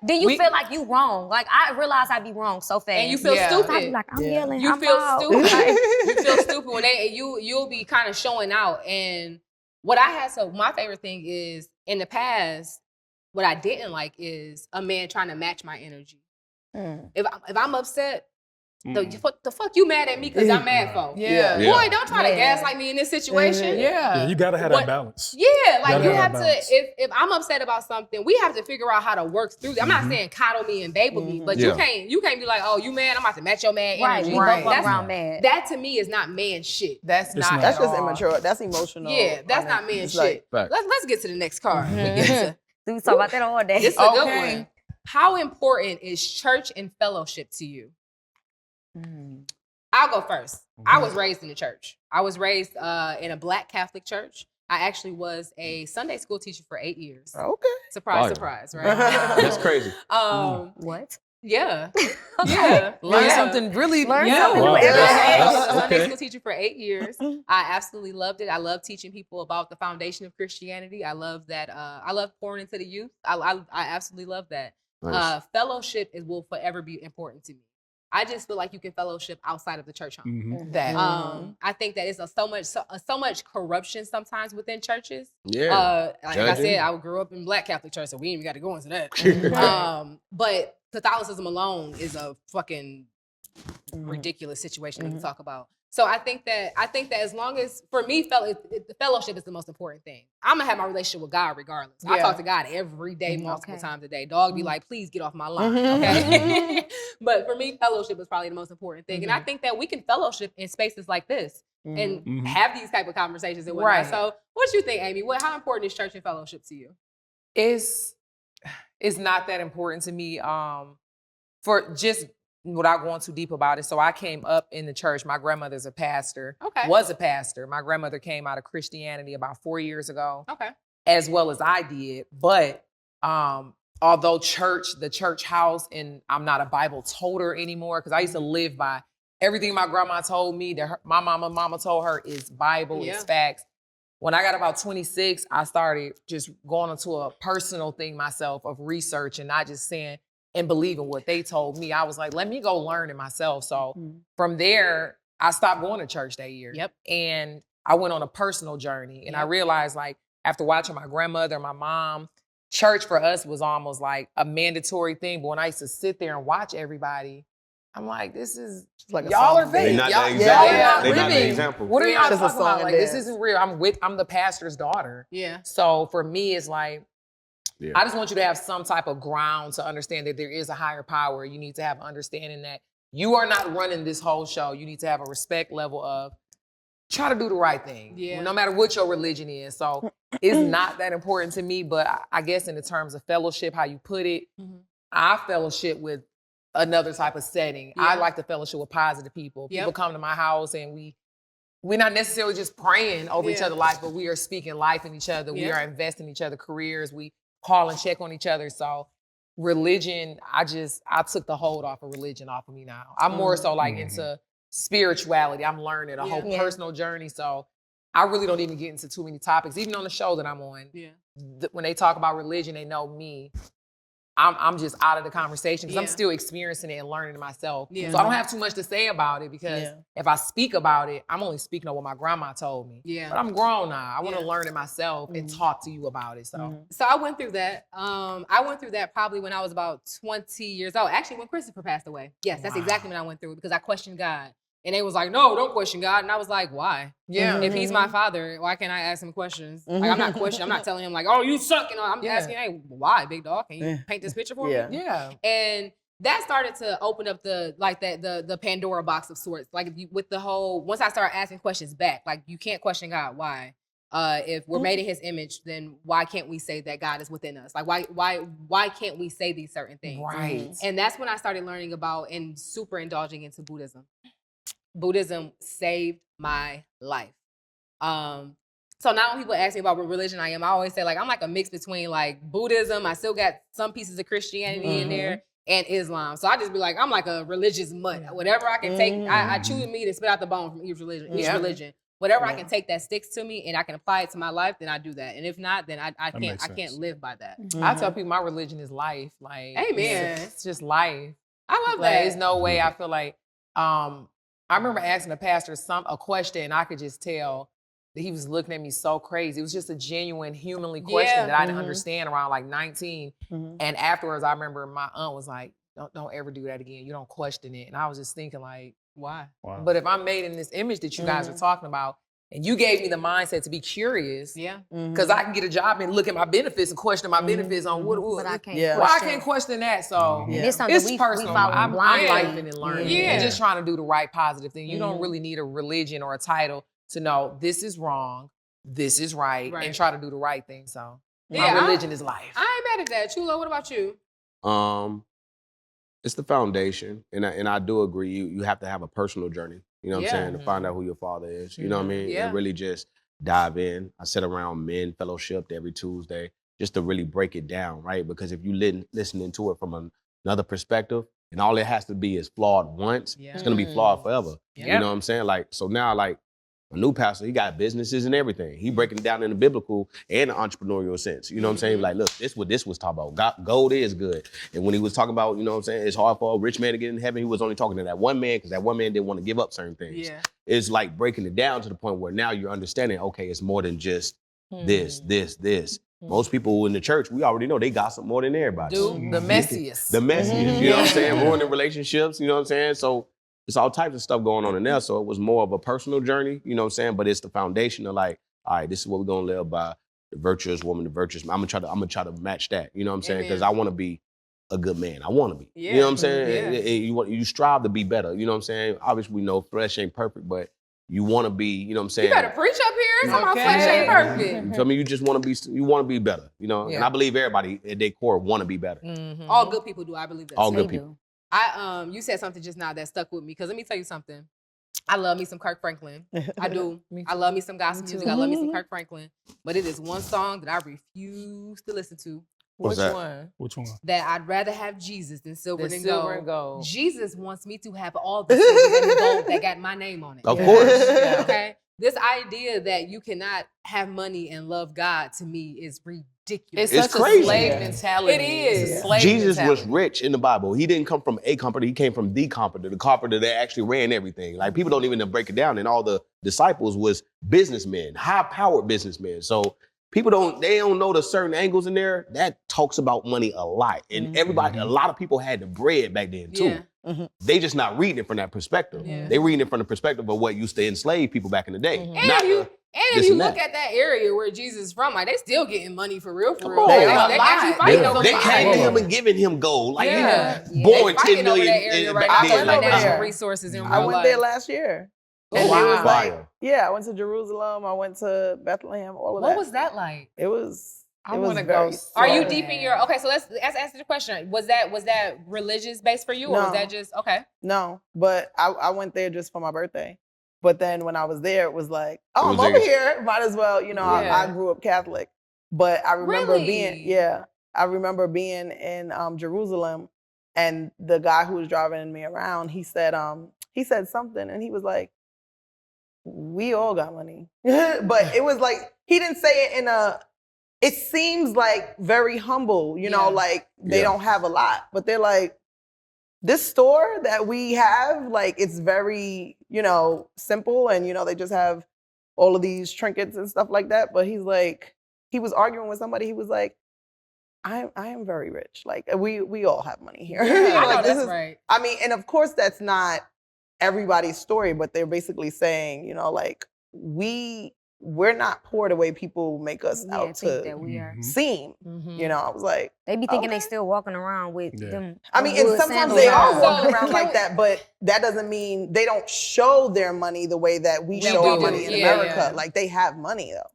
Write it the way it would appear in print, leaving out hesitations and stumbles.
Then you feel like you wrong. Like, I realize I be wrong so fast. And you feel stupid. I be like, I'm yelling, You I'm feel loud. stupid. You feel stupid when you'll be kind of showing out. And what I had, so my favorite thing is, in the past, what I didn't like is a man trying to match my energy. If I'm upset, the fuck you mad at me because I'm mad for? Boy, don't try to gaslight me in this situation. You gotta have that balance. Yeah, like you have to, if I'm upset about something, we have to figure out how to work through that. I'm not saying coddle me and babble me, but you can't be like, oh, you mad, I'm about to match your mad energy. Right. That's around mad. That to me is not man shit. That's just immature. That's emotional. Yeah, that's not man shit. Let's get to the next card. We talk about that all day. This is a good one. How important is church and fellowship to you? I'll go first. I was raised in the church. I was raised in a Black Catholic church. I actually was a Sunday school teacher for 8 years. Okay. Surprise, right? That's crazy. What? Yeah. Yeah. Learn something really. Sunday school teacher for 8 years. I absolutely loved it. I love teaching people about the foundation of Christianity. I love that. I love pouring into the youth. I absolutely love that. Nice. Fellowship will forever be important to me. I just feel like you can fellowship outside of the church home. I think that it's so much corruption sometimes within churches. Yeah. Like I said, I grew up in Black Catholic church, so we ain't even got to go into that. But Catholicism alone is a fucking ridiculous situation we can talk about. So I think that as long as, for me, the fellowship is the most important thing. I'm gonna have my relationship with God regardless. I talk to God every day, multiple times a day. Dog be like, please get off my line, okay? But for me, fellowship is probably the most important thing. And I think that we can fellowship in spaces like this and have these type of conversations and whatnot. So what you think, Amy? How important is church and fellowship to you? It's not that important to me. For just without going too deep about it. So I came up in the church. My grandmother's a pastor, was a pastor. My grandmother came out of Christianity about 4 years ago, as well as I did. But although the church house, and I'm not a Bible toter anymore, because I used to live by everything my grandma told me, that my mama told her is Bible, is facts. When I got about 26, I started just going into a personal thing myself of research and not just saying, and believing what they told me. I was like, let me go learn it myself. So from there, I stopped going to church that year. And I went on a personal journey. And I realized, like, after watching my grandmother, my mom, church for us was almost like a mandatory thing. But when I used to sit there and watch everybody, I'm like, this is like y'all are fake. They're not y'all, the example. not They're living. not the example. What are y'all Just talking about? Like, this isn't real. I'm the pastor's daughter. So for me, it's like, I just want you to have some type of ground to understand that there is a higher power. You need to have understanding that you are not running this whole show. You need to have a respect level of try to do the right thing, no matter what your religion is. So it's not that important to me, but I guess in the terms of fellowship, how you put it, I fellowship with another type of setting. I like to fellowship with positive people. People come to my house and we're not necessarily just praying over each other's life, but we are speaking life in each other. We are investing in each other's careers. We call and check on each other. So religion, I took the hold off of religion off of me now. I'm more so like into spirituality. I'm learning a whole personal journey. So I really don't even get into too many topics, even on the show that I'm on. When they talk about religion, they know me. I'm just out of the conversation because I'm still experiencing it and learning it myself. So I don't have too much to say about it because if I speak about it, I'm only speaking on what my grandma told me. But I'm grown now. I want to learn it myself and talk to you about it. So I went through that. I went through that probably when I was about 20 years old. Actually, when Christopher passed away. Yes, that's exactly when I went through it because I questioned God. And they was like, no, don't question God. And I was like, why? If he's my father, why can't I ask him questions? Like, I'm not questioning. I'm not telling him like, oh, you suck. I'm asking, hey, why, big dog? Can you paint this picture for me? And that started to open up the Pandora box of sorts. Like with the whole, once I started asking questions back, like you can't question God. Why? If we're made in his image, then why can't we say that God is within us? Like why can't we say these certain things? Right. And that's when I started learning about and super indulging into Buddhism. Buddhism saved my life. So now when people ask me about what religion I am, I always say like I'm like a mix between like Buddhism, I still got some pieces of Christianity in there, and Islam. So I just be like, I'm like a religious mutt. Whatever I can take, I chew the meat and spit out the bone from each religion. Whatever I can take that sticks to me and I can apply it to my life, then I do that. And if not, then I can't live by that. I tell people my religion is life. Like, amen. It's just life. I love like, that. There's no way I feel like, I remember asking a pastor a question and I could just tell that he was looking at me so crazy. It was just a genuine humanly question that I didn't understand around like 19. And afterwards, I remember my aunt was like, don't ever do that again. You don't question it. And I was just thinking like, why? Wow. But if I'm made in this image that you guys are talking about, and you gave me the mindset to be curious, because I can get a job and look at my benefits and question my benefits on what I can't question that. So it's personal. I'm life and learning and just trying to do the right positive thing. You don't really need a religion or a title to know this is wrong, this is right, and try to do the right thing. So my religion is life. I ain't mad at that. Chulo, what about you? It's the foundation, and I do agree. You have to have a personal journey. You know what I'm saying, to find out who your father is. You know what I mean, and really just dive in. I sit around men fellowship every Tuesday just to really break it down, right? Because if you listening to it from another perspective, and all it has to be is flawed once, it's gonna be flawed forever. You know what I'm saying? Like so now, like. A new pastor, he got businesses and everything. He breaking it down in the biblical and the entrepreneurial sense. You know what I'm saying? Like, look, this what this was talking about. Gold is good. And when he was talking about, you know what I'm saying, it's hard for a rich man to get in heaven, he was only talking to that one man because that one man didn't want to give up certain things. Yeah. It's like breaking it down to the point where now you're understanding, okay, it's more than just this. Most people in the church, we already know they gossip more than everybody. Dude, the messiest. The messiest, you know what I'm saying? Ruining relationships, you know what I'm saying? So it's all types of stuff going on in there. So it was more of a personal journey, you know what I'm saying? But it's the foundation of like, all right, this is what we're gonna live by. The virtuous woman, the virtuous man. I'm gonna try to match that, you know what I'm saying? Because I wanna be a good man. I wanna be. You know what I'm saying? You strive to be better, you know what I'm saying? Obviously we know flesh ain't perfect, but you wanna be, you know what I'm saying? You better preach up here. Talking about flesh ain't perfect. You feel me? You just wanna be better, you know? And I believe everybody at their core wanna be better. All good people do, I believe that. All good people. You said something just now that stuck with me, because let me tell you something. I love me some Kirk Franklin. I do. I love me some gospel music. I love me some Kirk Franklin. But it is one song that I refuse to listen to. Which one? That I'd rather have Jesus than silver and gold. Jesus wants me to have all the silver and gold that got my name on it. Of course. Okay? This idea that you cannot have money and love God, to me, is ridiculous. It's crazy. Slave mentality. It is. Jesus was rich in the Bible. He didn't come from a carpenter. He came from the carpenter that actually ran everything. Like, people don't even break it down. And all the disciples was businessmen, high-powered businessmen. So people don't know the certain angles in there. That talks about money a lot. And everybody, a lot of people had the bread back then too. They just not reading it from that perspective. They reading it from the perspective of what used to enslave people back in the day. And if you look at that area where Jesus is from, like, they still getting money for real. They came to him and giving him gold. Like, he born 10 million back then. Natural resources in real life. I went there last year. And it was like, I went to Jerusalem, I went to Bethlehem, all of that. What was that like? It was. I want to go. Are you deep in your? Okay, so let's answer the question. Was that religious based for you, or was that just okay? No, but I went there just for my birthday. But then when I was there, it was like, oh, I'm over here. Might as well, you know. I grew up Catholic, but I remember being in Jerusalem, and the guy who was driving me around, he said something, and he was like, "We all got money," but it was like he didn't say it in a. It seems like very humble, you know, like they don't have a lot, but they're like, this store that we have, like, it's very, you know, simple, and, you know, they just have all of these trinkets and stuff like that. But he's like, he was arguing with somebody. He was like, I am very rich. Like, we all have money here. Yeah, I know that's right. I mean, and of course that's not everybody's story, but they're basically saying, you know, like, we're not poor the way people make us out to that we are. Seem. You know, I was like, they be thinking they still walking around with them. I mean, and sometimes they are walking around like that, but that doesn't mean they don't show their money the way that we show our money in America. Like, they have money though.